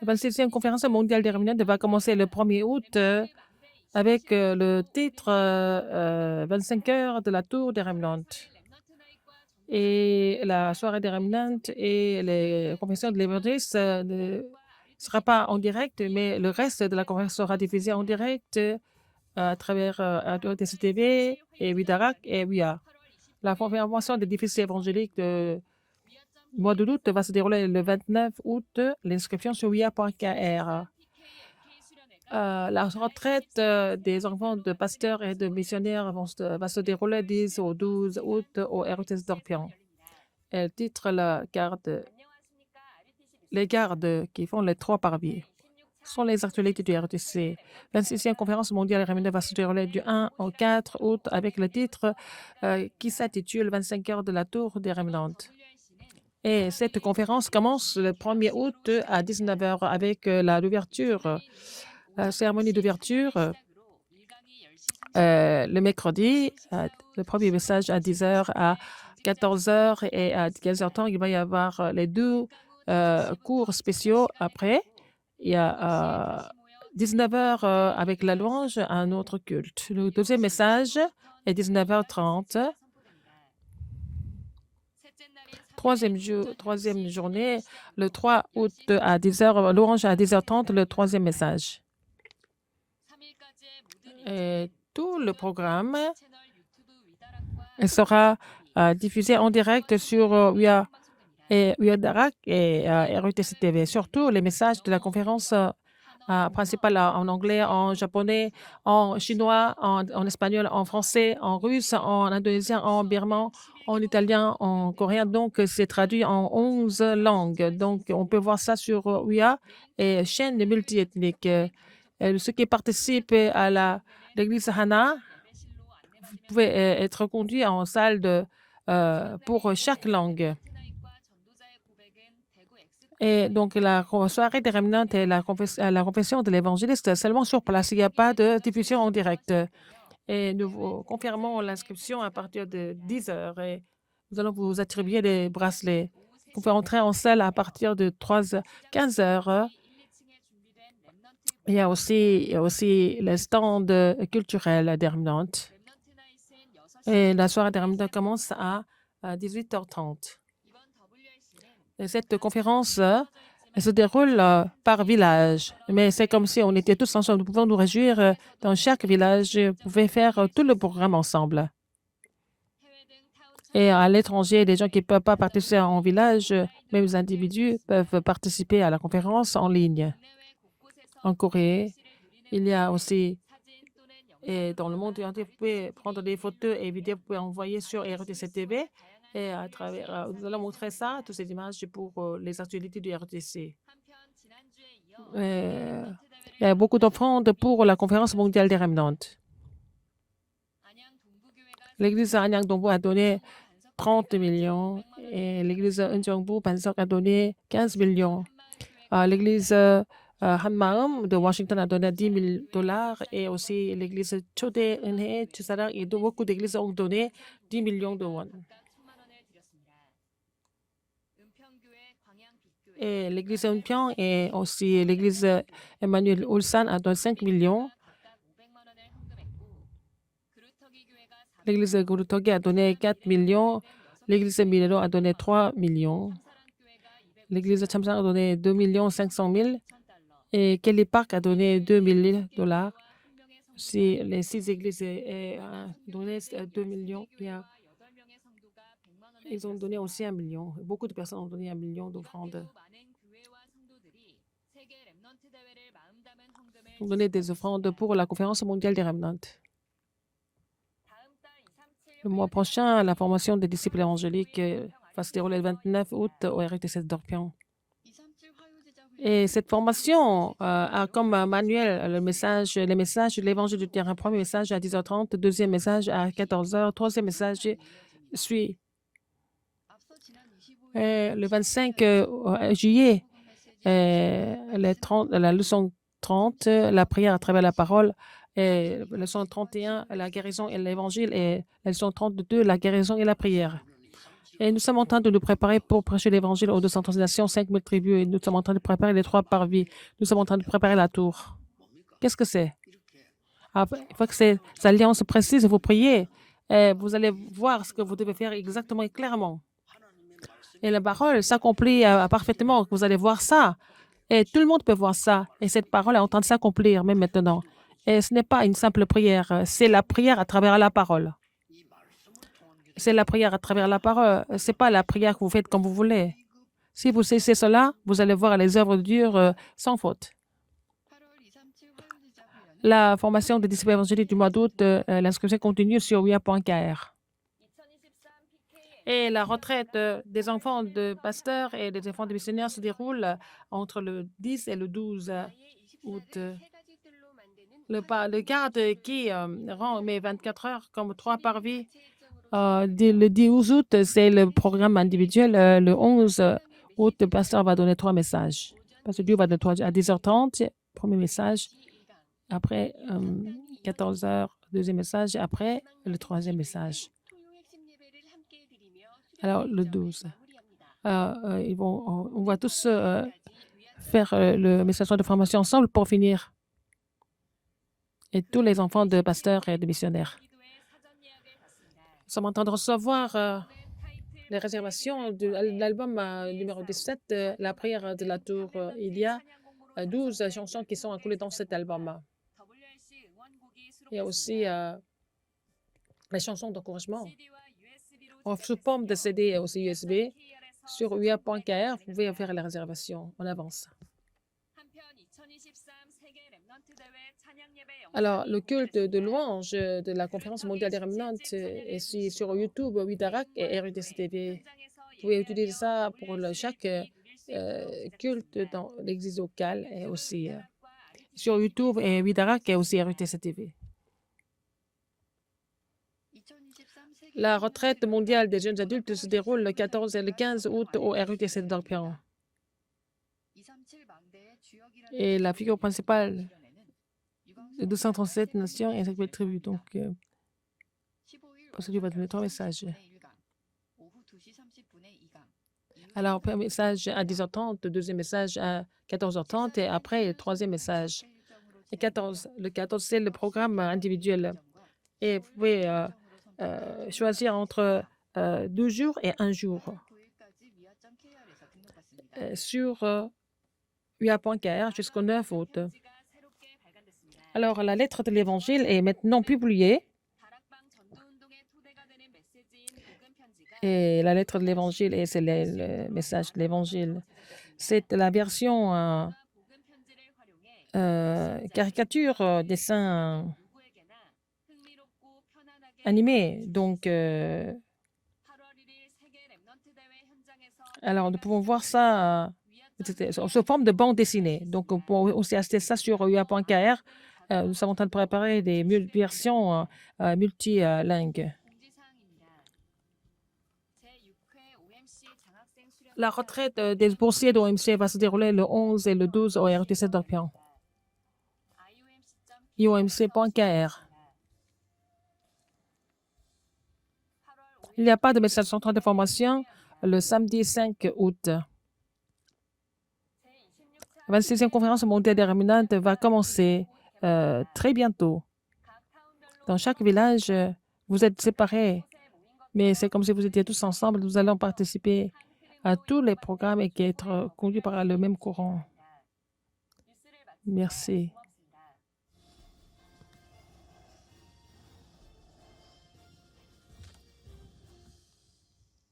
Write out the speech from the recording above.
La 26e conférence mondiale des réunions va commencer le 1er août avec le titre 25 heures de la tour des Remnant. Et la soirée des Remnant et les conférences de l'évangéliste ne sera pas en direct, mais le reste de la conférence sera diffusé en direct à travers ADO-TCTV et Widarak et WIA. La confirmation des diffusés évangéliques du mois de août va se dérouler le 29 août. L'inscription sur WIA.kr. La retraite des enfants de pasteurs et de missionnaires va se dérouler 10 au 12 août au RETS d'Orpion. Elle titre les gardes qui font les 3 parvis. Ce sont les actualités du RTC. 26e conférence mondiale rémunérée va se dérouler du 1 au 4 août avec le titre qui s'intitule 25 heures de la tour des Remnantes. Et cette conférence commence le 1er août à 19 heures avec la cérémonie d'ouverture le mercredi, le premier message à 10 heures, à 14 heures et à 15h30. Il va y avoir les 2 cours spéciaux après. Il y a 19 heures avec la louange, un autre culte. Le deuxième message est 19h30. Troisième journée, le 3 août à 10h, louange à 10h30, le troisième message. Et tout le programme sera diffusé en direct sur WIA et Darak et RUTC TV. Surtout les messages de la conférence principale en anglais, en japonais, en chinois, en espagnol, en français, en russe, en indonésien, en birman, en italien, en coréen. Donc, c'est traduit en 11 langues. Donc, on peut voir ça sur WIA et chaîne multiethnique. Ceux qui participent à l'église Hana, vous pouvez être conduit en salle pour chaque langue. Et donc, la soirée des Remnants et la confession de l'évangéliste seulement sur place. Il n'y a pas de diffusion en direct. Et nous vous confirmons l'inscription à partir de 10 heures. Et nous allons vous attribuer des bracelets. Vous pouvez entrer en salle à partir de 15 heures. Il y a aussi les stands culturels des Remnants. Et la soirée des Remnants commence à 18h30. Et cette conférence se déroule par village, mais c'est comme si on était tous ensemble. Nous pouvons nous réjouir dans chaque village. Vous pouvez faire tout le programme ensemble. Et à l'étranger, les gens qui ne peuvent pas participer en village, même les individus, peuvent participer à la conférence en ligne. En Corée, il y a aussi, et dans le monde entier, vous pouvez prendre des photos et vidéos, vous pouvez envoyer sur RTC TV. Et à travers, nous allons montrer ça, toutes ces images pour les actualités du RTC. Il y a beaucoup d'offrandes pour la conférence mondiale des Remnants. L'église Anyang Dongbu a donné 30 millions et l'église Eunjeongbu Bansok a donné 15 millions. L'église Hanmaum de Washington a donné 10 000 dollars et aussi l'église Chodé Eunhae Chusadang et beaucoup d'églises ont donné 10 millions de won. Et l'église Eunpyeong et aussi l'église Emmanuel Ulsan a donné 5 millions. L'église Gurutogi a donné 4 millions. L'église Milero a donné 3 millions. L'église Chamsang a donné 2 500 000. Et Kelly Park a donné 2 000 dollars. Si les 6 églises ont donné 2 millions, ils ont donné aussi 1 million. Beaucoup de personnes ont donné 1 million d'offrandes. Ils ont donné des offrandes pour la conférence mondiale des Remnants. Le mois prochain, la formation des disciples évangéliques va se dérouler le 29 août au RTC d'Orpion. Et cette formation a comme manuel les messages de l'évangile du terrain. Premier message à 10h30, deuxième message à 14h, troisième message suit. Le 25 juillet, la leçon 30, la prière à travers la parole, et la leçon 31, la guérison et l'évangile, et la leçon 32, la guérison et la prière. Et nous sommes en train de nous préparer pour prêcher l'Évangile aux 230 nations, 5000 tribus, et nous sommes en train de préparer les 3 parvis. Nous sommes en train de préparer la tour. Qu'est-ce que c'est? Il faut que ces alliances précises, vous priez, et vous allez voir ce que vous devez faire exactement et clairement. Et la parole s'accomplit parfaitement. Vous allez voir ça. Et tout le monde peut voir ça. Et cette parole est en train de s'accomplir même maintenant. Et ce n'est pas une simple prière, c'est la prière à travers la parole. C'est la prière à travers la parole. Ce n'est pas la prière que vous faites comme vous voulez. Si vous cessez cela, vous allez voir les œuvres de Dieu sans faute. La formation des disciples évangéliques du mois d'août, l'inscription continue sur uia.kr. Et la retraite des enfants de pasteurs et des enfants de missionnaires se déroule entre le 10 et le 12 août. Le garde qui rend mes 24 heures comme 3 parvis. Le 10 août, c'est le programme individuel. Le 11 août, le pasteur va donner 3 messages. Pasteur Dieu va donner à 10h30, premier message. Après 14h, deuxième message. Après, le troisième message. Alors, le 12. On va tous faire le message de formation ensemble pour finir. Et tous les enfants de pasteurs et de missionnaires. Nous sommes en train de recevoir les réservations de l'album numéro 17, La prière de la tour. Il y a 12 chansons qui sont incluses dans cet album. Il y a aussi les chansons d'encouragement. Sous forme de CD et aussi USB. Sur uia.kr, vous pouvez faire la réservation en avance. Alors, le culte de louange de la conférence mondiale des remnants est sur YouTube, Widarak et RUTC TV. Vous pouvez utiliser ça pour chaque culte dans l'église locale et aussi sur YouTube et Widarak et aussi RUTC TV. La retraite mondiale des jeunes adultes se déroule le 14 et le 15 août au RUTC de Dorpion. Et la figure principale de 237 nations et 5000 tribus. Donc, parce que Dieu va donner 3 messages. Alors, premier message à 10h30, deuxième message à 14h30 et après, le troisième message. Le 14, c'est le programme individuel. Et vous pouvez choisir entre 2 jours et 1 jour. Sur uia.kr jusqu'au 9 août. Alors, la lettre de l'Évangile est maintenant publiée. Et la lettre de l'Évangile, et c'est le message de l'Évangile, c'est la version caricature, dessin animé. Donc, alors, nous pouvons voir ça sous forme de bande dessinée. Donc, on peut aussi acheter ça sur uia.kr. Nous sommes en train de préparer des versions multilingues. La retraite des boursiers d'OMC va se dérouler le 11 et le 12 au RUTC d'Orpion. IOMC.kr. Il n'y a pas de message central de formation le samedi 5 août. La 26e conférence mondiale des remnants va commencer très bientôt. Dans chaque village, vous êtes séparés, mais c'est comme si vous étiez tous ensemble. Nous allons participer à tous les programmes et qui être conduits par le même courant. Merci.